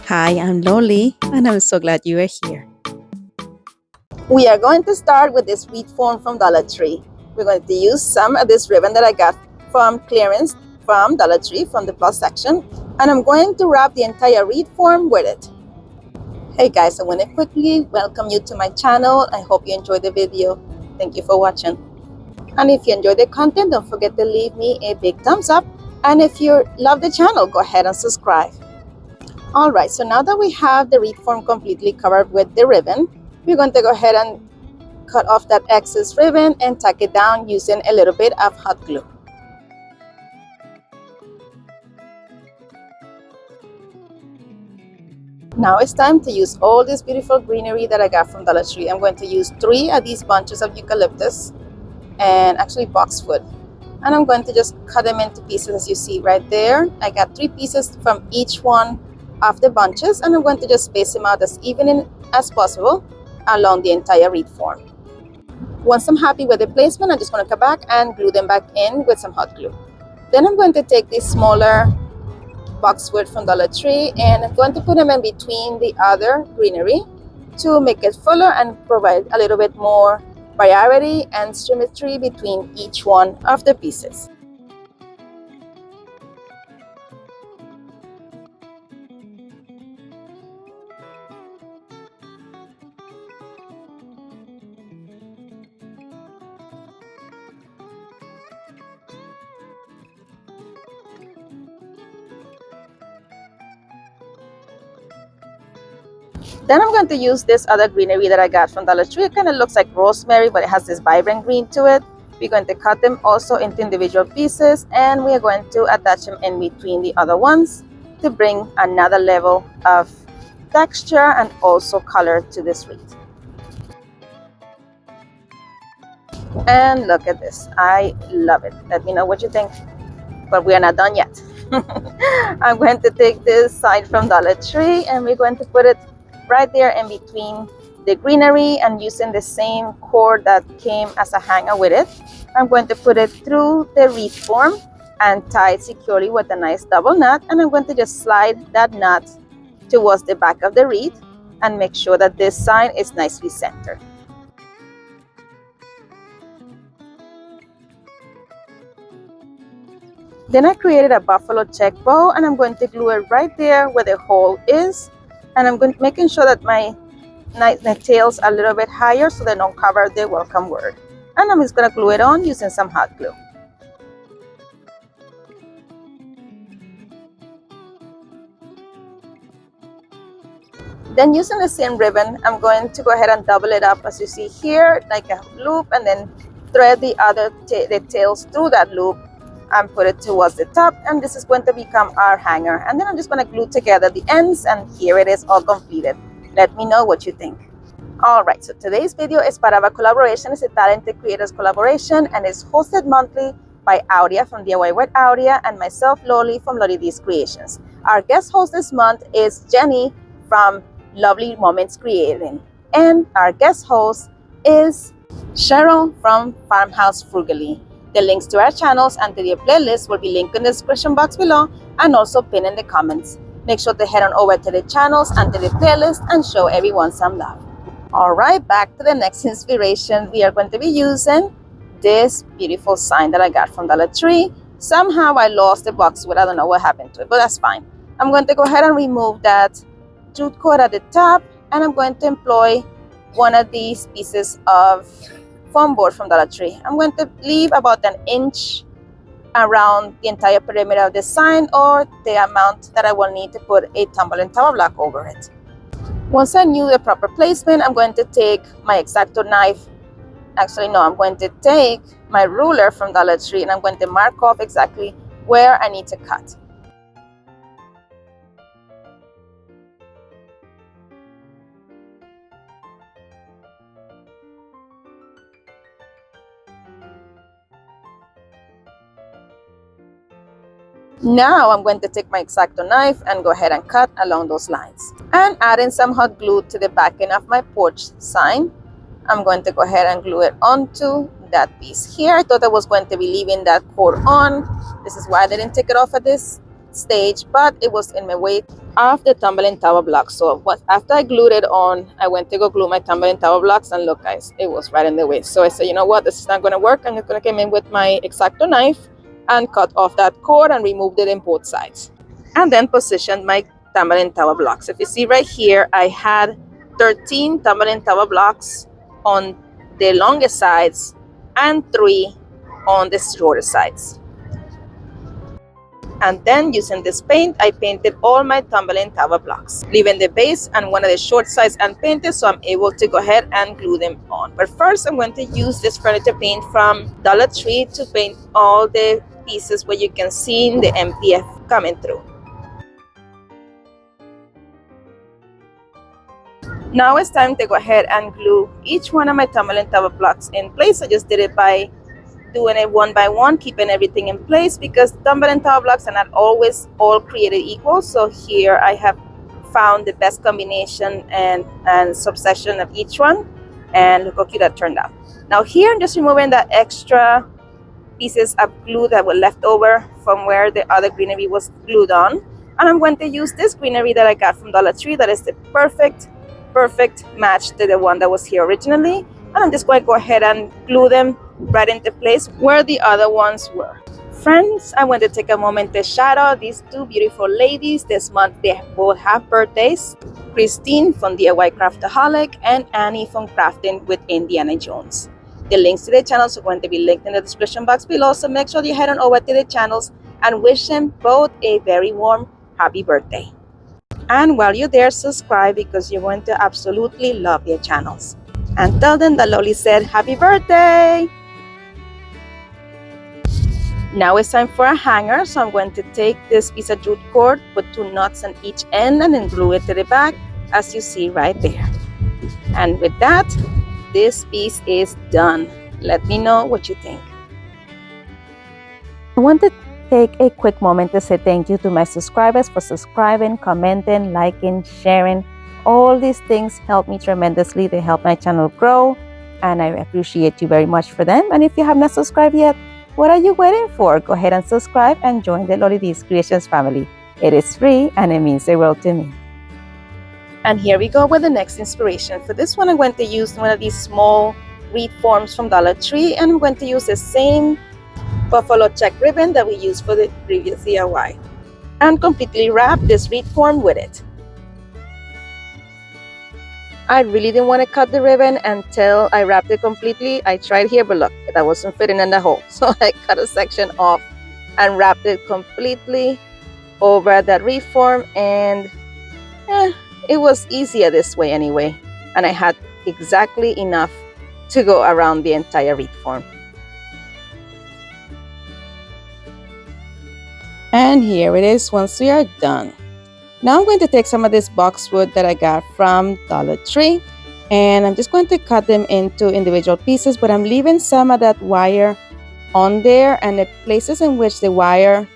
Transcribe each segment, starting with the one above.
Hi, I'm Loli, and I'm so glad you are here. We are going to start with this wreath form from Dollar Tree. We're going to use some of this ribbon that I got from clearance from Dollar Tree from the plus section, and I'm going to wrap the entire wreath form with it. Hey guys, I want to quickly welcome you to my channel. I hope you enjoyed the video. Thank you for watching. And if you enjoyed the content, don't forget to leave me a big thumbs up. And if you love the channel, go ahead and subscribe. Alright, so now that we have the wreath form completely covered with the ribbon, we're going to go ahead and cut off that excess ribbon and tack it down using a little bit of hot glue. Now it's time to use all this beautiful greenery that I got from Dollar Tree. I'm going to use 3 of these bunches of eucalyptus and actually boxwood. And I'm going to just cut them into pieces as you see right there. I got 3 pieces from each one of the bunches, and I'm going to just space them out as even as possible along the entire wreath form. Once I'm happy with the placement, I'm just going to come back and glue them back in with some hot glue. Then I'm going to take this smaller boxwood from Dollar Tree and I'm going to put them in between the other greenery to make it fuller and provide a little bit more variety and symmetry between each one of the pieces. Then I'm going to use this other greenery that I got from Dollar Tree. It kind of looks like rosemary, but it has this vibrant green to it. We're going to cut them also into individual pieces, and we are going to attach them in between the other ones to bring another level of texture and also color to this wreath. And look at this. I love it. Let me know what you think. But we are not done yet. I'm going to take this side from Dollar Tree and we're going to put it right there in between the greenery, and using the same cord that came as a hanger with it, I'm going to put it through the wreath form and tie it securely with a nice double knot, and I'm going to just slide that knot towards the back of the wreath and make sure that this side is nicely centered. Then I created a buffalo check bow, and I'm going to glue it right there where the hole is, and I'm making sure that my tails are a little bit higher so they don't cover the welcome word. And I'm just going to glue it on using some hot glue. Then using the same ribbon, I'm going to go ahead and double it up as you see here, like a loop, and then thread the other the tails through that loop and put it towards the top, and this is going to become our hanger. And then I'm just going to glue together the ends, and here it is all completed. Let me know what you think. Alright, so today's video is part of a collaboration. It's a talented creators collaboration, and it's hosted monthly by Aurea from DIY with Aurea and myself, Loli, from Loli's Creations. Our guest host this month is Jenny from Lovely Moments Creating, and our guest host is Cheryl from Farmhouse Frugally. The links to our channels and to their playlist will be linked in the description box below and also pinned in the comments. Make sure to head on over to the channels and to the playlist and show everyone some love. Alright, back to the next inspiration. We are going to be using this beautiful sign that I got from Dollar Tree. Somehow I lost the boxwood. I don't know what happened to it, but that's fine. I'm going to go ahead and remove that jute cord at the top, and I'm going to employ one of these pieces of foam board from Dollar Tree. I'm going to leave about 1 inch around the entire perimeter of the sign, or the amount that I will need to put a tumbling tower block over it. Once I knew the proper placement, I'm going to take my X-Acto knife. Actually, no, I'm going to take my ruler from Dollar Tree and I'm going to mark off exactly where I need to cut. Now I'm going to take my X-Acto knife and go ahead and cut along those lines. And adding some hot glue to the back end of my porch sign, I'm going to go ahead and glue it onto that piece here. I thought I was going to be leaving that cord on. This is why I didn't take it off at this stage, but it was in my way of the tumbling tower blocks. So after I glued it on, I went to go glue my tumbling tower blocks, and look guys, it was right in the way. So I said, you know what, this is not going to work. I'm just going to come in with my X-Acto knife and cut off that cord and removed it in both sides, and then positioned my tumbling tower blocks. If you see right here, I had 13 tumbling tower blocks on the longest sides and 3 on the shorter sides. And then using this paint, I painted all my tumbling tower blocks, leaving the base and one of the short sides unpainted, so I'm able to go ahead and glue them on. But first I'm going to use this furniture paint from Dollar Tree to paint all the pieces where you can see the MPF coming through. Now it's time to go ahead and glue each one of my tumbling tower blocks in place. I just did it by doing it one by one, keeping everything in place, because tumbling tower blocks are not always all created equal. So here I have found the best combination and subsection of each one, and look how cute that turned out. Now here I'm just removing the extra pieces of glue that were left over from where the other greenery was glued on, and I'm going to use this greenery that I got from Dollar Tree. That is the perfect match to the one that was here originally, and I'm just going to go ahead and glue them right into place where the other ones were. Friends, I want to take a moment to shout out these two beautiful ladies. This month they both have birthdays: Christine from DIY Craftaholic and Annie from Crafting with Indiana Jones. The links to their channels are going to be linked in the description box below, so make sure you head on over to their channels and wish them both a very warm happy birthday. And while you're there, subscribe, because you're going to absolutely love their channels. And tell them that Loli said happy birthday. Now it's time for a hanger, so I'm going to take this piece of jute cord, put 2 knots on each end, and then glue it to the back, as you see right there. And with that, this piece is done. Let me know what you think. I want to take a quick moment to say thank you to my subscribers for subscribing, commenting, liking, sharing. All these things help me tremendously. They help my channel grow, and I appreciate you very much for them. And if you have not subscribed yet, what are you waiting for? Go ahead and subscribe and join the Loli D's Creations family. It is free and it means the world to me. And here we go with the next inspiration. For this one, I'm going to use one of these small reed forms from Dollar Tree, and I'm going to use the same buffalo check ribbon that we used for the previous DIY, and completely wrap this reed form with it. I really didn't want to cut the ribbon until I wrapped it completely. I tried here, but look, that wasn't fitting in the hole. So I cut a section off and wrapped it completely over that reed form, and it was easier this way anyway. And I had exactly enough to go around the entire reed form. And here it is once we are done. Now I'm going to take some of this boxwood that I got from Dollar Tree, and I'm just going to cut them into individual pieces, but I'm leaving some of that wire on there, and the places in which the wire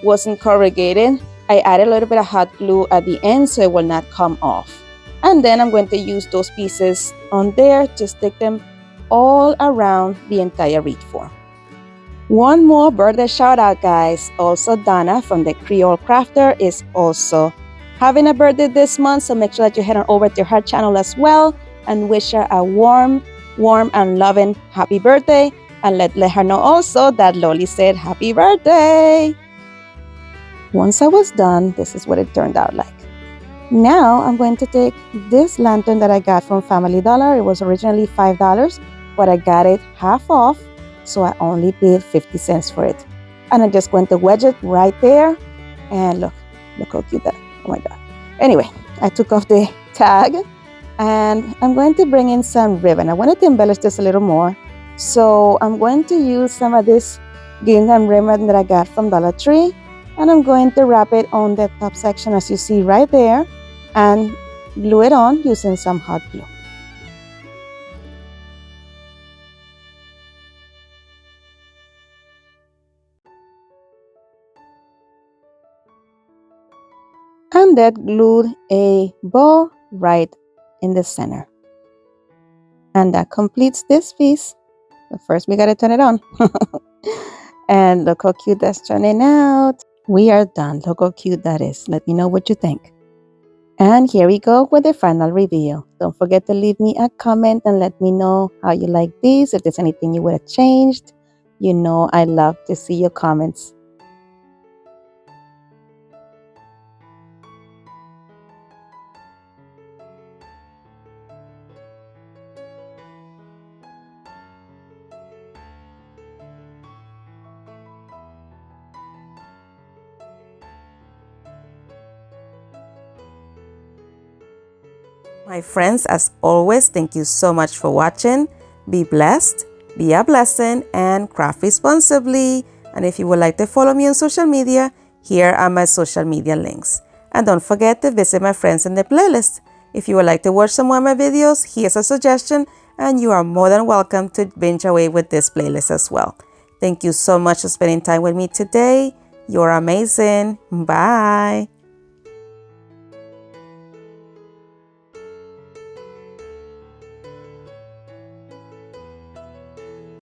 wasn't corrugated, I added a little bit of hot glue at the end so it will not come off. And then I'm going to use those pieces on there to stick them all around the entire reed form. One more birthday shout out, guys. Also, Donna from the Creole Crafter is also having a birthday this month, so make sure that you head on over to her channel as well and wish her a warm and loving happy birthday, and let her know also that Loli said happy birthday. Once I was done, this is what it turned out like. Now I'm going to take this lantern that I got from Family Dollar. It was originally $5, but I got it half off, so I only paid 50 cents for it. And I'm just going to wedge it right there, and look how cute that. Oh my god. Anyway, I took off the tag, and I'm going to bring in some ribbon. I wanted to embellish this a little more, so I'm going to use some of this gingham ribbon that I got from Dollar Tree, and I'm going to wrap it on the top section as you see right there, and glue it on using some hot glue. And that glued a bow right in the center. And that completes this piece. But first we gotta turn it on. And look how cute that's turning out. We are done. Look how cute that is. Let me know what you think. And here we go with the final reveal. Don't forget to leave me a comment and let me know how you like these, if there's anything you would have changed. You know I love to see your comments. My friends, as always, thank you so much for watching. Be blessed, be a blessing, and craft responsibly. And if you would like to follow me on social media, here are my social media links. And don't forget to visit my friends in the playlist. If you would like to watch some more of my videos, here's a suggestion, and you are more than welcome to binge away with this playlist as well. Thank you so much for spending time with me today. You're amazing. Bye.